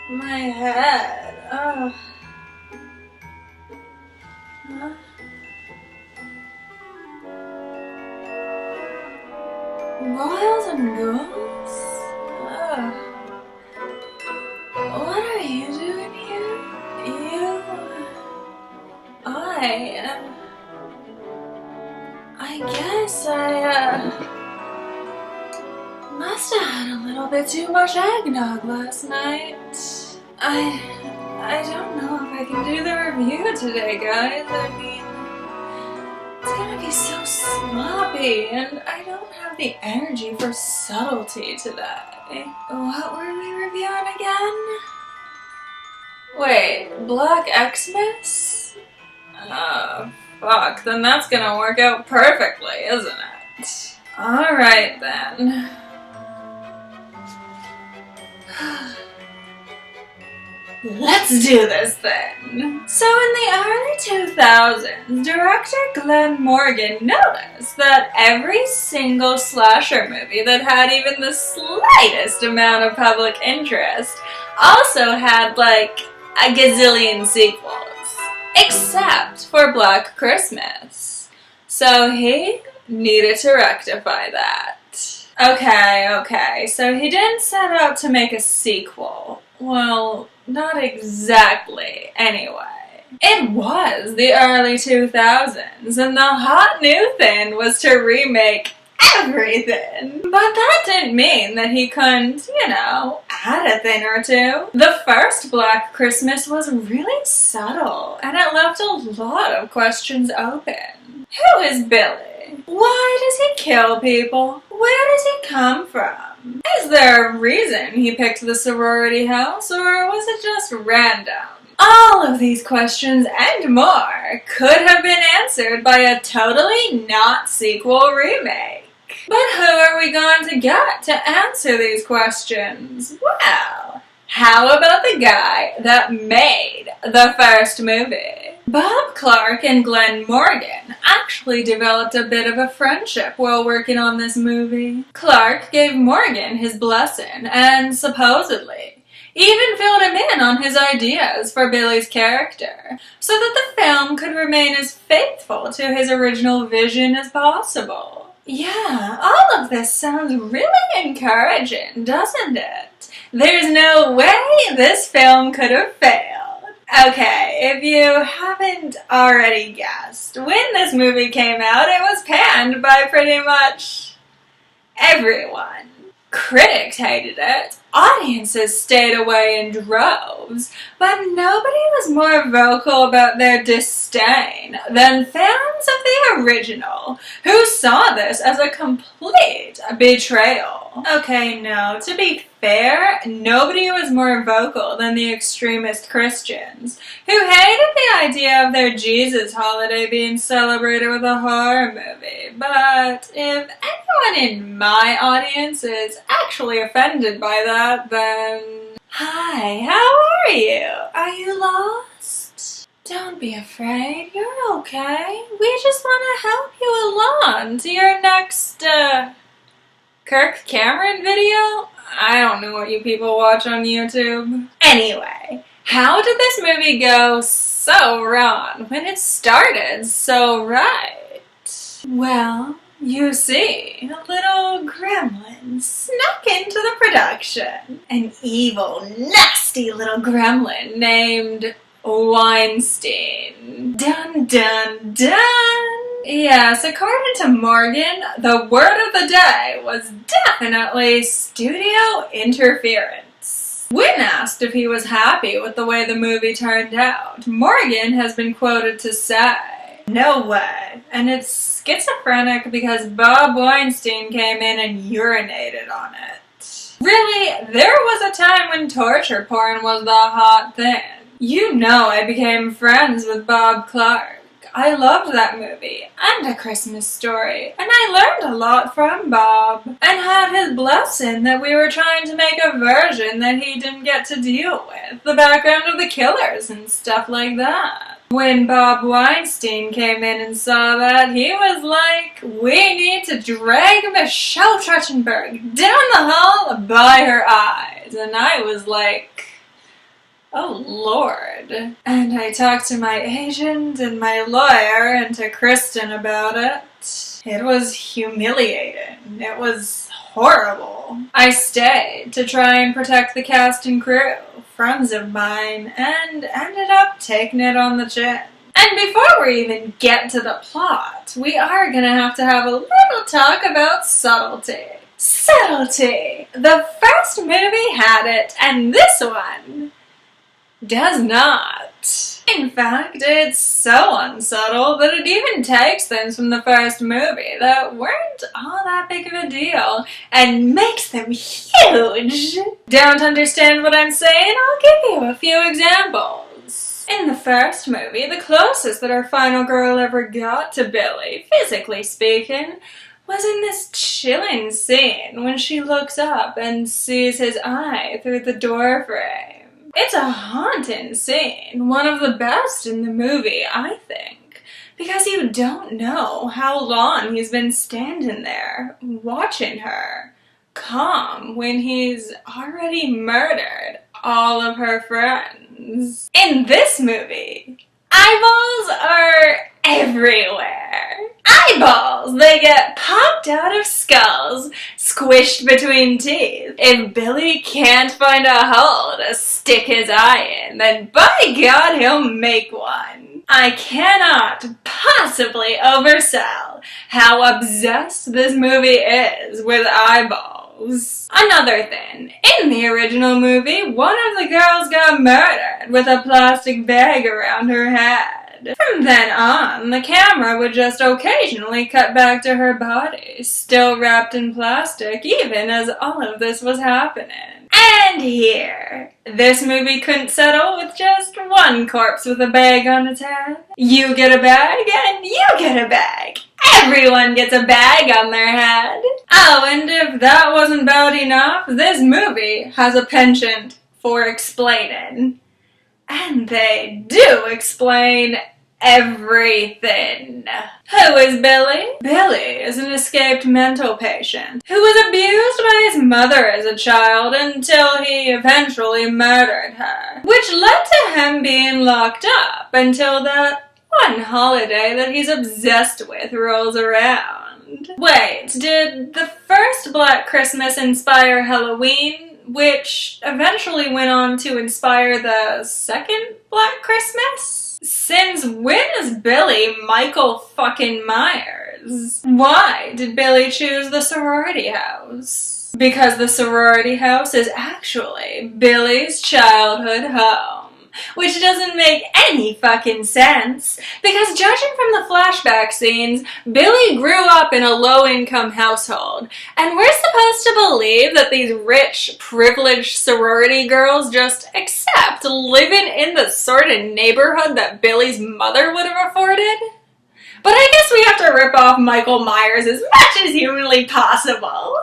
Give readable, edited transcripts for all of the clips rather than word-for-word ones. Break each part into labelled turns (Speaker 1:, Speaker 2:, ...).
Speaker 1: My head. Oh. Boils and ghouls? What are you doing here? I guess I must have had a little bit too much eggnog last night. I don't know if I can do the review today, guys. I mean, it's gonna be so sloppy, and I don't have the energy for subtlety today. What were we reviewing again? Wait, Black Xmas? Oh, fuck, then that's gonna work out perfectly, isn't it? Alright then. Let's do this then! So in the early 2000s, director Glenn Morgan noticed that every single slasher movie that had even the slightest amount of public interest also had like a gazillion sequels. Except for Black Christmas. So he needed to rectify that. Okay, so he didn't set out to make a sequel. Well, not exactly, anyway. It was the early 2000s, and the hot new thing was to remake everything. But that didn't mean that he couldn't, add a thing or two. The first Black Christmas was really subtle, and it left a lot of questions open. Who is Billy? Why does he kill people? Where does he come from? Is there a reason he picked the sorority house, or was it just random? All of these questions and more could have been answered by a totally not sequel remake. But who are we going to get to answer these questions? Well, how about the guy that made the first movie? Bob Clark and Glenn Morgan actually developed a bit of a friendship while working on this movie. Clark gave Morgan his blessing and supposedly even filled him in on his ideas for Billy's character so that the film could remain as faithful to his original vision as possible. Yeah, all of this sounds really encouraging, doesn't it? There's no way this film could have failed. Okay, if you haven't already guessed, when this movie came out, it was panned by pretty much everyone. Critics hated it, audiences stayed away in droves, but nobody was more vocal about their disdain than fans of the original, who saw this as a complete betrayal. Okay, no, to be fair, nobody was more vocal than the extremist Christians, who hated the idea of their Jesus holiday being celebrated with a horror movie. But if anyone in my audience is actually offended by that, then... Hi, how are you? Are you lost? Don't be afraid, you're okay. We just want to help you along to your next, Kirk Cameron video? I don't know what you people watch on YouTube. Anyway, how did this movie go so wrong when it started so right? Well, you see, a little gremlin snuck into the production. An evil, nasty little gremlin named Weinstein. Dun dun dun! Yes, according to Morgan, the word of the day was definitely studio interference. When asked if he was happy with the way the movie turned out, Morgan has been quoted to say, "No way, and it's schizophrenic because Bob Weinstein came in and urinated on it." Really, there was a time when torture porn was the hot thing. You know I became friends with Bob Clark. I loved that movie, and A Christmas Story, and I learned a lot from Bob, and had his blessing that we were trying to make a version that he didn't get to deal with, the background of the killers and stuff like that. When Bob Weinstein came in and saw that, he was like, "We need to drag Michelle Trachtenberg down the hall by her eyes," and I was like, Oh Lord. And I talked to my agent and my lawyer and to Kristen about it. It was humiliating. It was horrible. I stayed to try and protect the cast and crew, friends of mine, and ended up taking it on the chin. And before we even get to the plot, we are gonna have to have a little talk about subtlety. Subtlety! The first movie had it, and this one does not. In fact, it's so unsubtle that it even takes things from the first movie that weren't all that big of a deal and makes them huge. Don't understand what I'm saying? I'll give you a few examples. In the first movie, the closest that our final girl ever got to Billy, physically speaking, was in this chilling scene when she looks up and sees his eye through the doorframe. It's a haunting scene, one of the best in the movie, I think, because you don't know how long he's been standing there watching her, calm, when he's already murdered all of her friends. In this movie, eyeballs are everywhere. Eyeballs! They get popped out of skulls, squished between teeth. If Billy can't find a hole to stick his eye in, then by God, he'll make one. I cannot possibly oversell how obsessed this movie is with eyeballs. Another thing, in the original movie, one of the girls got murdered with a plastic bag around her head. From then on, the camera would just occasionally cut back to her body, still wrapped in plastic, even as all of this was happening. And here, this movie couldn't settle with just one corpse with a bag on its head. You get a bag, and you get a bag. Everyone gets a bag on their head. Oh, and if that wasn't bad enough, this movie has a penchant for explaining. And they do explain everything. Who is Billy? Billy is an escaped mental patient who was abused by his mother as a child until he eventually murdered her, which led to him being locked up until that one holiday that he's obsessed with rolls around. Wait, did the first Black Christmas inspire Halloween, which eventually went on to inspire the second Black Christmas? Since when is Billy Michael fucking Myers? Why did Billy choose the sorority house? Because the sorority house is actually Billy's childhood home. Which doesn't make any fucking sense, because judging from the flashback scenes, Billy grew up in a low-income household, and we're supposed to believe that these rich, privileged sorority girls just accept living in the sort of neighborhood that Billy's mother would have afforded? But I guess we have to rip off Michael Myers as much as humanly possible.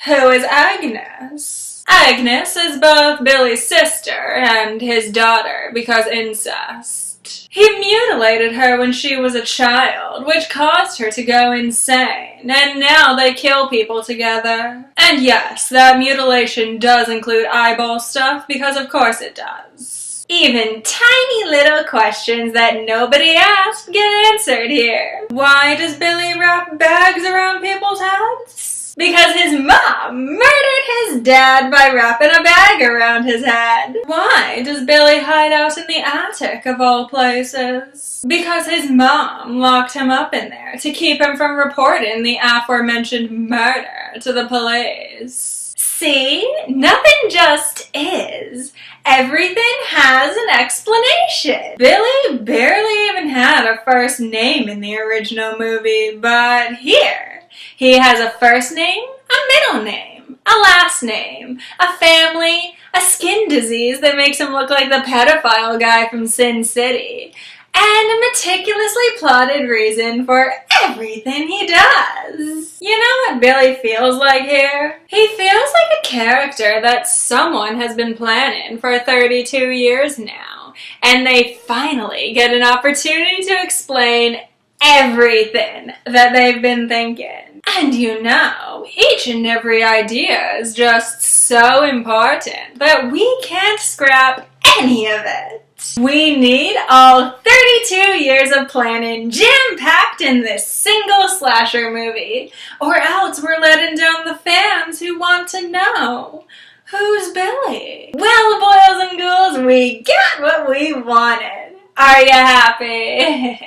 Speaker 1: Who is Agnes? Agnes is both Billy's sister and his daughter because incest. He mutilated her when she was a child, which caused her to go insane, and now they kill people together. And yes, that mutilation does include eyeball stuff, because of course it does. Even tiny little questions that nobody asked get answered here. Why does Billy wrap bags around people's heads? Because his mom murdered his dad by wrapping a bag around his head. Why does Billy hide out in the attic of all places? Because his mom locked him up in there to keep him from reporting the aforementioned murder to the police. See? Nothing just is. Everything has an explanation. Billy barely even had a first name in the original movie, but here, he has a first name, a middle name, a last name, a family, a skin disease that makes him look like the pedophile guy from Sin City, and a meticulously plotted reason for everything he does. You know what Billy feels like here? He feels like a character that someone has been planning for 32 years now, and they finally get an opportunity to explain everything that they've been thinking. And you know, each and every idea is just so important that we can't scrap any of it. We need all 32 years of planning jam-packed in this single slasher movie, or else we're letting down the fans who want to know. Who's Billy? Well, boys and ghouls, we got what we wanted. Are you happy?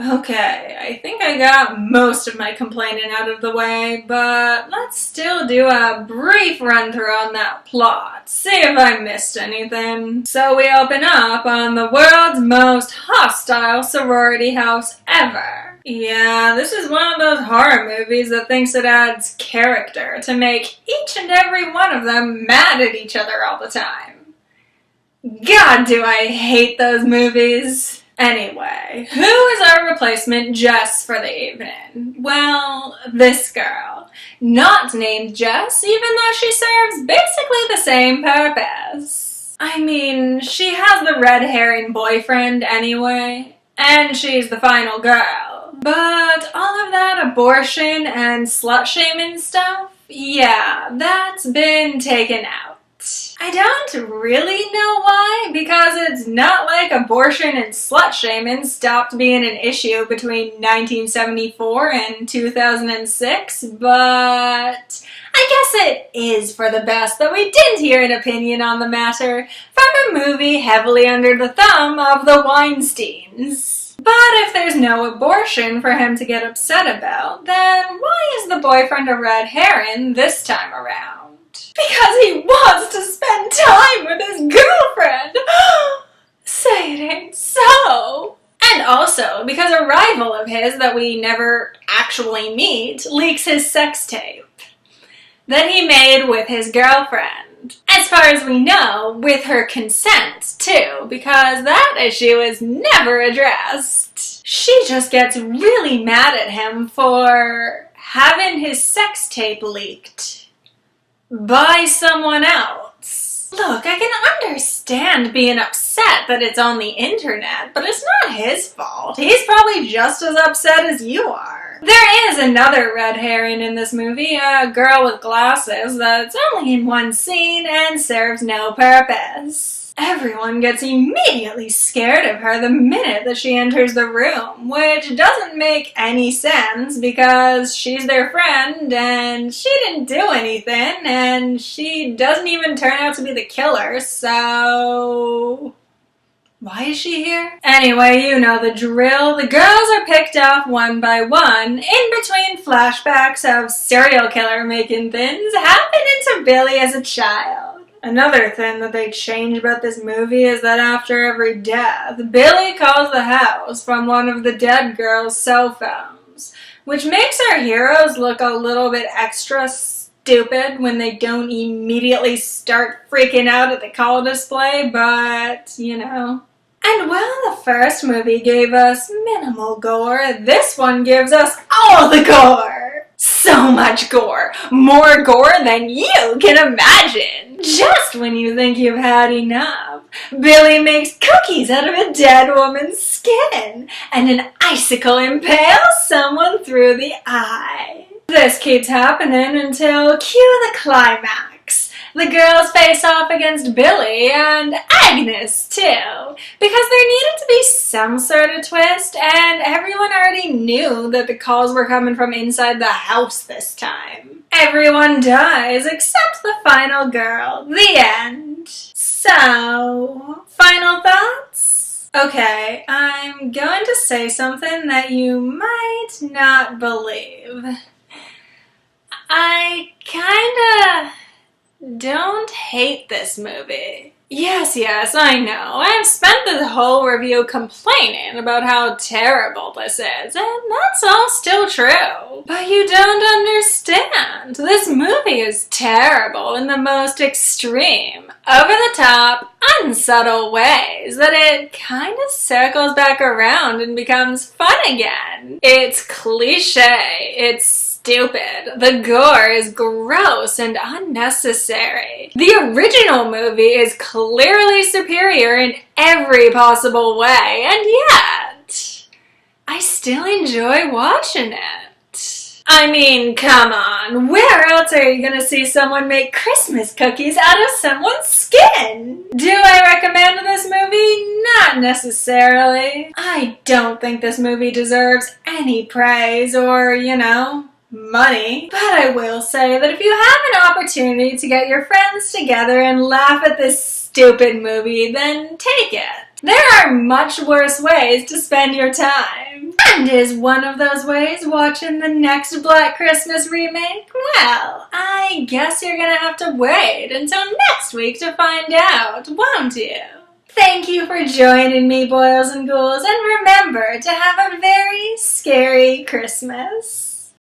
Speaker 1: Okay, I think I got most of my complaining out of the way, but let's still do a brief run-through on that plot, see if I missed anything. So we open up on the world's most hostile sorority house ever. Yeah, this is one of those horror movies that thinks it adds character to make each and every one of them mad at each other all the time. God, do I hate those movies. Anyway, who is our replacement Jess for the evening? Well, this girl. Not named Jess, even though she serves basically the same purpose. I mean, she has the red herring boyfriend anyway, and she's the final girl. But all of that abortion and slut-shaming stuff, yeah, that's been taken out. I don't really know why, because it's not like abortion and slut-shaming stopped being an issue between 1974 and 2006, but I guess it is for the best that we didn't hear an opinion on the matter from a movie heavily under the thumb of the Weinsteins. But if there's no abortion for him to get upset about, then why is the boyfriend a red herring this time around? Because he wants to spend time with his girlfriend! Say it ain't so! And also, because a rival of his that we never actually meet leaks his sex tape that he made with his girlfriend. As far as we know, with her consent, too, because that issue is never addressed. She just gets really mad at him for having his sex tape leaked by someone else. Look, I can understand being upset that it's on the internet, but it's not his fault. He's probably just as upset as you are. There is another red herring in this movie, a girl with glasses that's only in one scene and serves no purpose. Everyone gets immediately scared of her the minute that she enters the room, which doesn't make any sense because she's their friend and she didn't do anything and she doesn't even turn out to be the killer, so why is she here? Anyway, you know the drill. The girls are picked off one by one in between flashbacks of serial killer making things happening to Billy as a child. Another thing that they change about this movie is that after every death, Billy calls the house from one of the dead girl's cell phones, which makes our heroes look a little bit extra stupid when they don't immediately start freaking out at the call display, but, you know. And while the first movie gave us minimal gore, this one gives us all the gore! So much gore! More gore than you can imagine! Just when you think you've had enough, Billy makes cookies out of a dead woman's skin, and an icicle impales someone through the eye. This keeps happening until cue the climax. The girls face off against Billy and Agnes, too, because there needed to be some sort of twist, and everyone already knew that the calls were coming from inside the house this time. Everyone dies except the final girl. The end. So, final thoughts? Okay, I'm going to say something that you might not believe. I kinda don't hate this movie. Yes, I know. I've spent this whole review complaining about how terrible this is, and that's all still true. But you don't understand. This movie is terrible in the most extreme, over-the-top, unsubtle ways that it kind of circles back around and becomes fun again. It's cliche. It's stupid. The gore is gross and unnecessary. The original movie is clearly superior in every possible way, and yet I still enjoy watching it. I mean, come on. Where else are you gonna see someone make Christmas cookies out of someone's skin? Do I recommend this movie? Not necessarily. I don't think this movie deserves any praise or, money. But I will say that if you have an opportunity to get your friends together and laugh at this stupid movie, then take it. There are much worse ways to spend your time. And is one of those ways watching the next Black Christmas remake? Well, I guess you're gonna have to wait until next week to find out, won't you? Thank you for joining me, boils and ghouls, and remember to have a very scary Christmas.